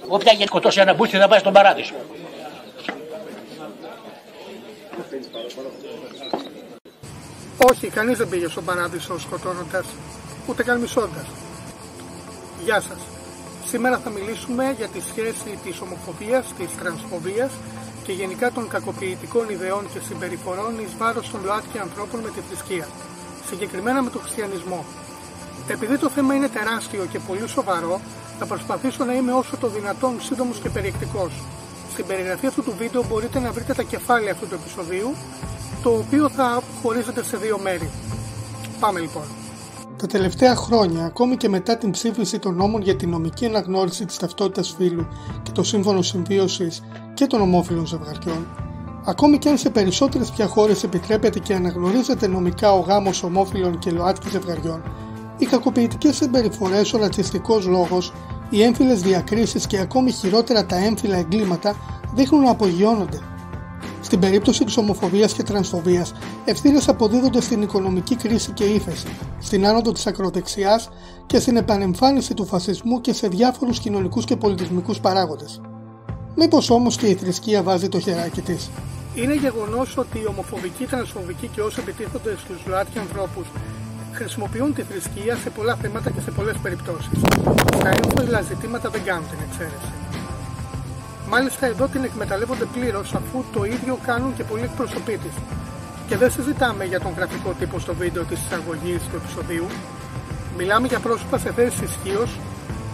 Όποια έχει σκοτώσει ένα μπούστι θα πάει στον παράδεισο. Όχι, κανείς δεν πήγε στον παράδεισο σκοτώνοντας, ούτε καν μισώντας. Γεια σας. Σήμερα θα μιλήσουμε για τη σχέση της ομοφοβίας, της τρανσφοβίας και γενικά των κακοποιητικών ιδεών και συμπεριφορών εις βάρος των ΛΟΑΤΚΙ ανθρώπων με τη θρησκεία, συγκεκριμένα με τον χριστιανισμό. Επειδή το θέμα είναι τεράστιο και πολύ σοβαρό, θα προσπαθήσω να είμαι όσο το δυνατόν σύντομος και περιεκτικός. Στην περιγραφή αυτού του βίντεο μπορείτε να βρείτε τα κεφάλαια αυτού του επεισοδίου, το οποίο θα χωρίζεται σε δύο μέρη. Πάμε λοιπόν. Τα τελευταία χρόνια, ακόμη και μετά την ψήφιση των νόμων για την νομική αναγνώριση της ταυτότητας φύλου και το σύμφωνο συμβίωσης και των ομόφυλων ζευγαριών, ακόμη και αν σε περισσότερες πια χώρες επιτρέπεται και αναγνωρίζεται νομικά ο γάμος ομόφυλων και ΛΟΑΤΚΙ ζευγαριών, οι κακοποιητικές συμπεριφορές, ο ρατσιστικός λόγος, οι έμφυλες διακρίσεις και ακόμη χειρότερα τα έμφυλα εγκλήματα δείχνουν να απογειώνονται. Στην περίπτωση της ομοφοβίας και τρανσφοβίας, ευθύνες αποδίδονται στην οικονομική κρίση και ύφεση, στην άνοδο της ακροδεξιάς και στην επανεμφάνιση του φασισμού και σε διάφορους κοινωνικούς και πολιτισμικούς παράγοντες. Μήπως όμως και η θρησκεία βάζει το χεράκι της? Είναι γεγονός ότι οι ομοφοβικοί, τρανσφοβικοί και όσοι επιτίθονται στους ΛΟΑΤΚΙ ανθρώπους χρησιμοποιούν τη θρησκεία σε πολλά θέματα και σε πολλές περιπτώσεις. Τα έμφυλα ζητήματα δεν κάνουν την εξαίρεση. Μάλιστα εδώ την εκμεταλλεύονται πλήρως, αφού το ίδιο κάνουν και πολλοί εκπροσωποί της. Και δεν συζητάμε για τον γραφικό τύπο στο βίντεο της εισαγωγής του επεισοδίου. Μιλάμε για πρόσωπα σε θέσεις ισχύως,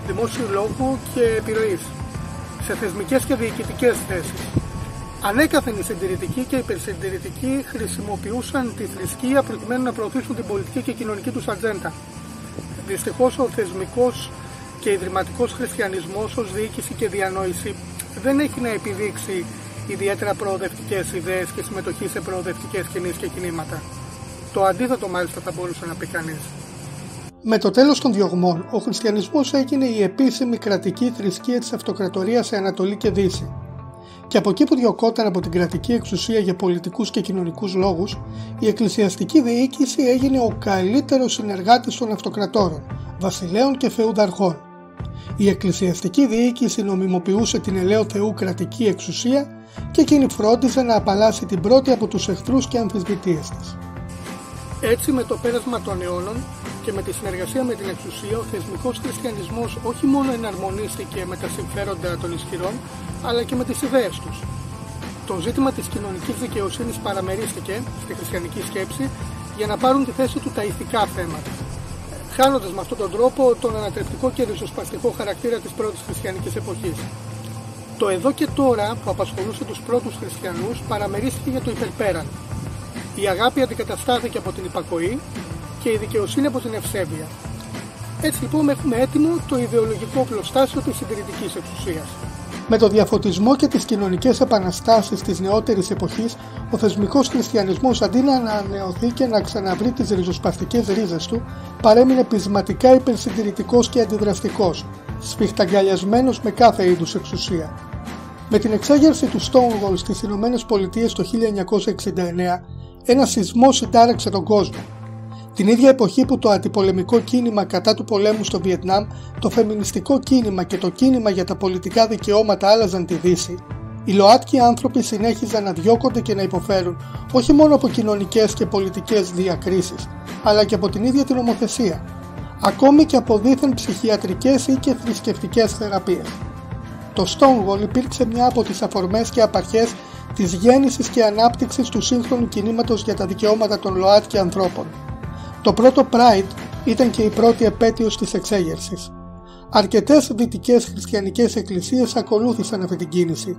δημόσιου λόγου και επιρροής, σε θεσμικές και διοικητικές θέσεις. Ανέκαθεν οι συντηρητικοί και οι υπερσυντηρητικοί χρησιμοποιούσαν τη θρησκεία προκειμένου να προωθήσουν την πολιτική και κοινωνική τους ατζέντα. Δυστυχώς ο θεσμικός και ιδρυματικός χριστιανισμός ως διοίκηση και διανόηση δεν έχει να επιδείξει ιδιαίτερα προοδευτικές ιδέες και συμμετοχή σε προοδευτικές κινήσεις και κινήματα. Το αντίθετο μάλιστα θα μπορούσε να πει κανείς. Με το τέλος των διωγμών, ο χριστιανισμός έγινε η επίσημη κρατική θρησκεία της αυτοκρατορίας σε Ανατολή και Δύση. Και από εκεί που διωκόταν από την κρατική εξουσία για πολιτικούς και κοινωνικούς λόγους, η εκκλησιαστική διοίκηση έγινε ο καλύτερος συνεργάτης των αυτοκρατόρων, βασιλέων και φεουδαρχών. Η εκκλησιαστική διοίκηση νομιμοποιούσε την ελαίο Θεού κρατική εξουσία και εκείνη φρόντιζε να απαλλάσει την πρώτη από τους εχθρούς και αμφισβητείες της. Έτσι, με το πέρασμα των αιώνων και με τη συνεργασία με την εξουσία, ο θεσμικός χριστιανισμός όχι μόνο εναρμονίστηκε με τα συμφέροντα των ισχυρών, αλλά και με τις ιδέες τους. Το ζήτημα της κοινωνικής δικαιοσύνης παραμερίστηκε στη χριστιανική σκέψη για να πάρουν τη θέση του τα ηθικά θέματα, χάνοντας με αυτόν τον τρόπο τον ανατρεπτικό και ριζοσπαστικό χαρακτήρα της πρώτης χριστιανικής εποχής. Το εδώ και τώρα που απασχολούσε τους πρώτους χριστιανούς παραμερίστηκε για το υπερπέραν. Η αγάπη αντικαταστάθηκε από την υπακοή και η δικαιοσύνη από την ευσέβεια. Έτσι λοιπόν έχουμε έτοιμο το ιδεολογικό οπλοστάσιο της συντηρητικής εξουσίας. Με το διαφωτισμό και τις κοινωνικές επαναστάσεις της νεότερης εποχής, ο θεσμικός χριστιανισμός αντί να ανανεωθεί και να ξαναβρει τις ριζοσπαστικές ρίζες του, παρέμεινε πεισματικά υπερσυντηρητικός και αντιδραστικός, σφιχταγκαλιασμένος με κάθε είδους εξουσία. Με την εξέγερση του Stonewall στις Ηνωμένες Πολιτείες το 1969, ένα σεισμός συντάραξε τον κόσμο. Την ίδια εποχή που το αντιπολεμικό κίνημα κατά του πολέμου στο Βιετνάμ, το φεμινιστικό κίνημα και το κίνημα για τα πολιτικά δικαιώματα άλλαζαν τη Δύση, οι ΛΟΑΤΚΙ άνθρωποι συνέχιζαν να διώκονται και να υποφέρουν όχι μόνο από κοινωνικές και πολιτικές διακρίσεις, αλλά και από την ίδια την νομοθεσία, ακόμη και από δίθεν ψυχιατρικές ή και θρησκευτικές θεραπείες. Το Stonewall υπήρξε μια από τις αφορμές και απαρχές της γέννησης και ανάπτυξης του σύγχρονου κινήματος για τα δικαιώματα των ΛΟΑΤΚΙ ανθρώπων. Το πρώτο Pride ήταν και η πρώτη επέτειος της εξέγερσης. Αρκετές δυτικές χριστιανικές εκκλησίες ακολούθησαν αυτή την κίνηση.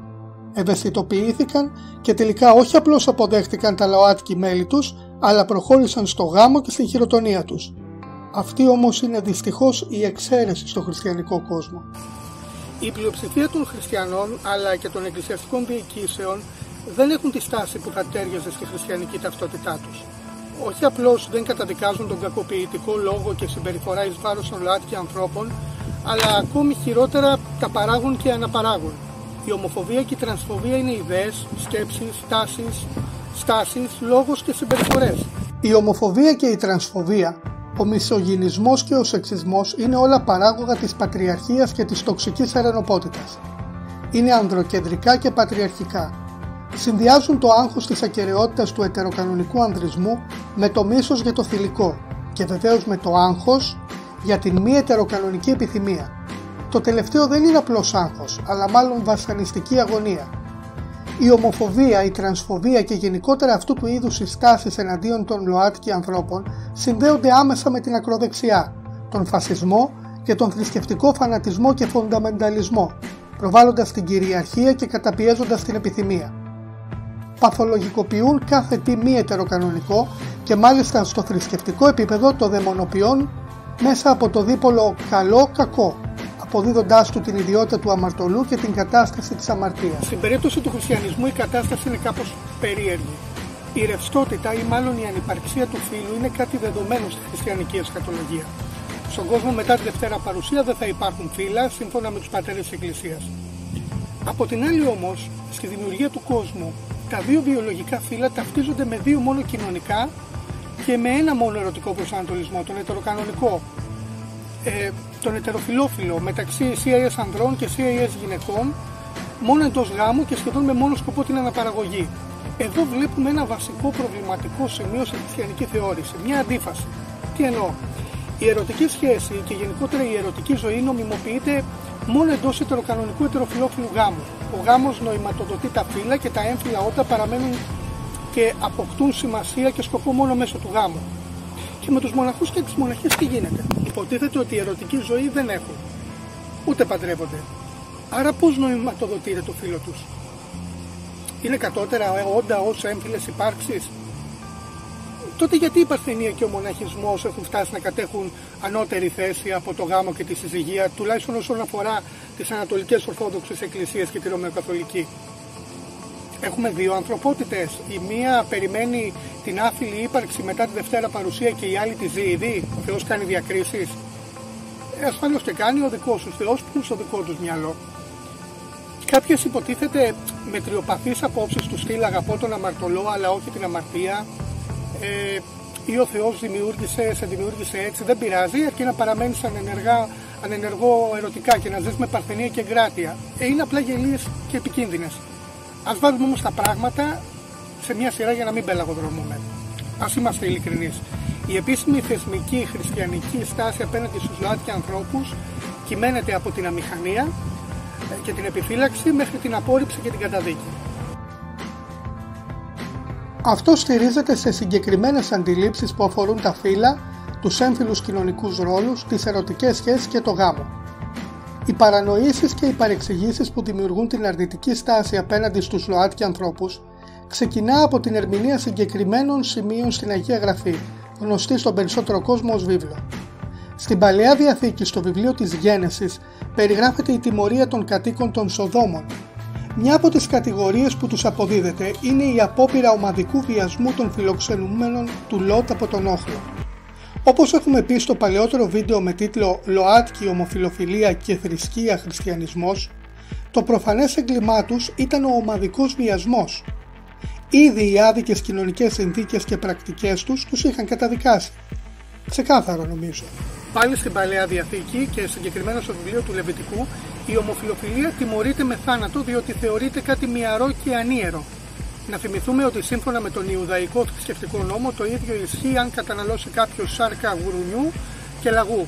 Ευαισθητοποιήθηκαν και τελικά όχι απλώς αποδέχτηκαν τα ΛΟΑΤΚΙ μέλη τους, αλλά προχώρησαν στο γάμο και στην χειροτονία τους. Αυτή όμως είναι δυστυχώς η εξαίρεση στο χριστιανικό κόσμο. Η πλειοψηφία των χριστιανών αλλά και των εκκλησιαστικών διοικήσεων δεν έχουν τη στάση που θα τέριαζε στη χριστιανική ταυτότητά τους. Όχι απλώς δεν καταδικάζουν τον κακοποιητικό λόγο και συμπεριφορά εις βάρος των ΛΟΑΤΚΙ ανθρώπων, αλλά ακόμη χειρότερα τα παράγουν και αναπαράγουν. Η ομοφοβία και η τρανσφοβία είναι ιδέες, σκέψεις, τάσεις, στάσεις, λόγος και συμπεριφορές. Η ομοφοβία και η τρανσφοβία Ο μισογυνισμός και ο σεξισμός είναι όλα παράγωγα της πατριαρχίας και της τοξικής αρενοπότητας. Είναι ανδροκεντρικά και πατριαρχικά. Συνδυάζουν το άγχος της ακεραιότητας του ετεροκανονικού ανδρισμού με το μίσος για το θηλυκό και βεβαίως με το άγχος για την μη ετεροκανονική επιθυμία. Το τελευταίο δεν είναι απλώς άγχος, αλλά μάλλον βασανιστική αγωνία. Η ομοφοβία, η τρανσφοβία και γενικότερα αυτού του είδους οι στάσεις εναντίον των ΛΟΑΤΚΙ ανθρώπων συνδέονται άμεσα με την ακροδεξιά, τον φασισμό και τον θρησκευτικό φανατισμό και φονταμενταλισμό, προβάλλοντας την κυριαρχία και καταπιέζοντας την επιθυμία. Παθολογικοποιούν κάθε τι μη ετεροκανονικό και μάλιστα στο θρησκευτικό επίπεδο το δαιμονοποιούν μέσα από το δίπολο καλό-κακό, αποδίδοντάς του την ιδιότητα του αμαρτωλού και την κατάσταση της αμαρτίας. Στην περίπτωση του χριστιανισμού η κατάσταση είναι κάπως περίεργη. Η ρευστότητα ή μάλλον η ανυπαρξία του φύλου είναι κάτι δεδομένο στη χριστιανική εσχατολογία. Στον κόσμο μετά τη Δευτέρα Παρουσία δεν θα υπάρχουν φύλλα σύμφωνα με τους πατέρες της Εκκλησίας. Από την άλλη όμως, στη δημιουργία του κόσμου, τα δύο βιολογικά φύλλα ταυτίζονται με δύο μόνο κοινωνικά και με ένα μόνο ερωτικό προσανατολισμό, τον ετεροκανονικό. Τον ετεροφιλόφιλο μεταξύ CIS ανδρών και CIS γυναικών, μόνο εντός γάμου και σχεδόν με μόνο σκοπό την αναπαραγωγή. Εδώ βλέπουμε ένα βασικό προβληματικό σημείο σε χριστιανική θεώρηση, μια αντίφαση. Τι εννοώ? Η ερωτική σχέση και γενικότερα η ερωτική ζωή νομιμοποιείται μόνο εντός ετεροκανονικού ετεροφιλόφιλου γάμου. Ο γάμος νοηματοδοτεί τα φύλλα και τα έμφυλα ότα παραμένουν και αποκτούν σημασία και σκοπό μόνο μέσω του γάμου. Και με τους μοναχούς και τις μοναχές τι γίνεται? Υποτίθεται ότι η ερωτική ζωή δεν έχουν, ούτε παντρεύονται. Άρα πώς νοηματοδοτείται το φύλο τους? Είναι κατώτερα όντα ως έμφυλες υπάρξεις? Τότε γιατί η παρθενία και ο μοναχισμός έχουν φτάσει να κατέχουν ανώτερη θέση από το γάμο και τη συζυγία, τουλάχιστον όσον αφορά τις ανατολικές ορθόδοξες εκκλησίες και τη ρωμαιοκαθολική? Έχουμε δύο ανθρωπότητες. Η μία περιμένει την άφιλη ύπαρξη μετά τη Δευτέρα Παρουσία και η άλλη τη ζει ήδη. Ο Θεός κάνει διακρίσεις? Ασφαλώς και κάνει, ο δικός του Θεός που είναι στο δικό τους μυαλό. Κάποιες υποτίθεται μετριοπαθείς απόψεις του στυλ αγαπώ τον αμαρτωλό αλλά όχι την αμαρτία, ή ο Θεός σε δημιούργησε έτσι, δεν πειράζει, αρκεί να παραμένεις ανενεργό ερωτικά και να ζεις με παρθενία και εγκράτεια. Είναι απλά γελίες και επικίνδυνες. Ας βάλουμε όμως τα πράγματα σε μια σειρά για να μην πελαγοδρομούμε. Ας είμαστε ειλικρινείς. Η επίσημη θεσμική χριστιανική στάση απέναντι στους ΛΟΑΤΚΙ ανθρώπους κυμαίνεται από την αμηχανία και την επιφύλαξη μέχρι την απόρριψη και την καταδίκη. Αυτό στηρίζεται σε συγκεκριμένες αντιλήψεις που αφορούν τα φύλλα, τους έμφυλους κοινωνικούς ρόλους, τις ερωτικές σχέσεις και το γάμο. Οι παρανοήσεις και οι παρεξηγήσεις που δημιουργούν την αρνητική στάση απέναντι στους ΛΟΑΤΚΙ ανθρώπους ξεκινά από την ερμηνεία συγκεκριμένων σημείων στην Αγία Γραφή, γνωστή στον περισσότερο κόσμο ως βίβλο. Στην Παλαιά Διαθήκη, στο βιβλίο της Γένεσης, περιγράφεται η τιμωρία των κατοίκων των Σοδόμων. Μια από τις κατηγορίες που τους αποδίδεται είναι η απόπειρα ομαδικού βιασμού των φιλοξενούμενων του Λότ από τον όχλο. Όπως έχουμε πει στο παλαιότερο βίντεο με τίτλο «ΛΟΑΤΚΙ, ομοφιλοφιλία και θρησκεία χριστιανισμός», το προφανές έγκλημά τους ήταν ο ομαδικός βιασμός. Ήδη οι άδικες κοινωνικές συνθήκες και πρακτικές τους είχαν καταδικάσει. Ξεκάθαρο νομίζω. Πάλι στην Παλαιά Διαθήκη και συγκεκριμένα στο βιβλίο του Λεβιτικού, η ομοφιλοφιλία τιμωρείται με θάνατο διότι θεωρείται κάτι μυαρό και ανίερο. Να θυμηθούμε ότι σύμφωνα με τον Ιουδαϊκό θρησκευτικό νόμο το ίδιο ισχύει αν καταναλώσει κάποιος σάρκα γουρουνιού και λαγού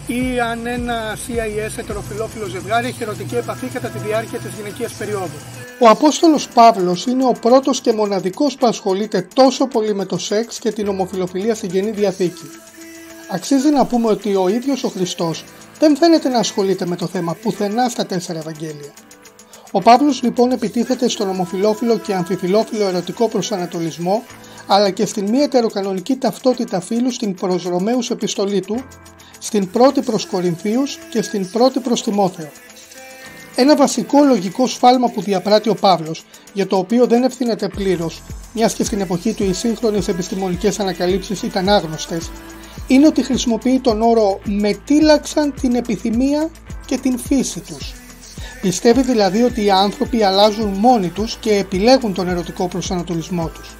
ή αν ένα CIS ετεροφιλόφιλο ζευγάρι έχει ερωτική επαφή κατά τη διάρκεια της γυναικείας περίοδου. Ο Απόστολος Παύλος είναι ο πρώτος και μοναδικός που ασχολείται τόσο πολύ με το σεξ και την ομοφιλοφιλία στην Καινή Διαθήκη. Αξίζει να πούμε ότι ο ίδιος ο Χριστός δεν φαίνεται να ασχολείται με το θέμα πουθενά στα 4 Ευαγγέλια. Ο Παύλος λοιπόν επιτίθεται στον ομοφιλόφιλο και αμφιφιλόφιλο ερωτικό προσανατολισμό, αλλά και στην μη ετεροκανονική ταυτότητα φύλου στην προς Ρωμαίους επιστολή του, στην πρώτη προς Κορινθίους και στην πρώτη προς Τιμόθεο. Ένα βασικό λογικό σφάλμα που διαπράττει ο Παύλος, για το οποίο δεν ευθύνεται πλήρως, μιας και στην εποχή του οι σύγχρονες επιστημονικές ανακαλύψεις ήταν άγνωστες, είναι ότι χρησιμοποιεί τον όρο «μετήλαξαν την επιθυμία και την φύση τους». Πιστεύει δηλαδή ότι οι άνθρωποι αλλάζουν μόνοι τους και επιλέγουν τον ερωτικό προσανατολισμό τους.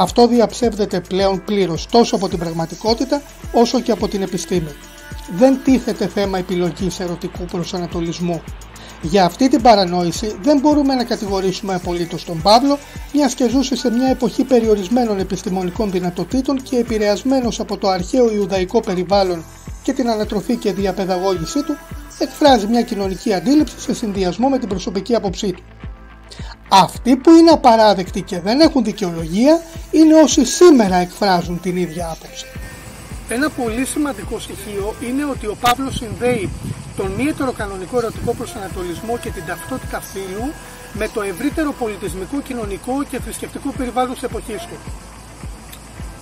Αυτό διαψεύδεται πλέον πλήρως τόσο από την πραγματικότητα όσο και από την επιστήμη. Δεν τίθεται θέμα επιλογής ερωτικού προσανατολισμού. Για αυτή την παρανόηση δεν μπορούμε να κατηγορήσουμε απολύτως τον Παύλο, μιας και ζούσε σε μια εποχή περιορισμένων επιστημονικών δυνατοτήτων και επηρεασμένος από το αρχαίο ιουδαϊκό περιβάλλον και την ανατροφή και διαπαιδαγώγησή του, εκφράζει μια κοινωνική αντίληψη σε συνδυασμό με την προσωπική άποψή του. Αυτοί που είναι απαράδεκτοι και δεν έχουν δικαιολογία είναι όσοι σήμερα εκφράζουν την ίδια άποψη. Ένα πολύ σημαντικό στοιχείο είναι ότι ο Παύλος συνδέει τον μη ετεροκανονικό ερωτικό προσανατολισμό και την ταυτότητα φύλου με το ευρύτερο πολιτισμικό, κοινωνικό και θρησκευτικό περιβάλλον της εποχής του.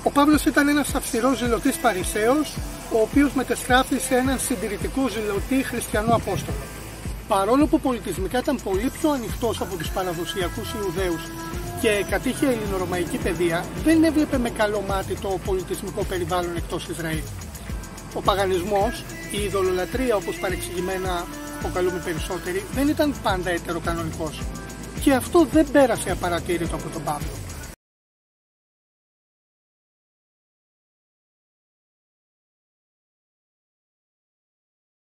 Ο Παύλος ήταν ένας αυστηρός ζηλωτής Φαρισαίος, ο οποίος μετεστράφη σε έναν συντηρητικό ζηλωτή χριστιανό απόστολο. Παρόλο που πολιτισμικά ήταν πολύ πιο ανοιχτός από τους παραδοσιακούς Ιουδαίους και κατήχε ελληνορωμαϊκή παιδεία, δεν έβλεπε με καλό μάτι το πολιτισμικό περιβάλλον εκτός Ισραήλ. Ο παγανισμός, η ειδωλολατρεία όπως παρεξηγημένα αποκαλούμε περισσότεροι, δεν ήταν πάντα ετεροκανονικός και αυτό δεν πέρασε απαρατήρητο από τον Παύλο.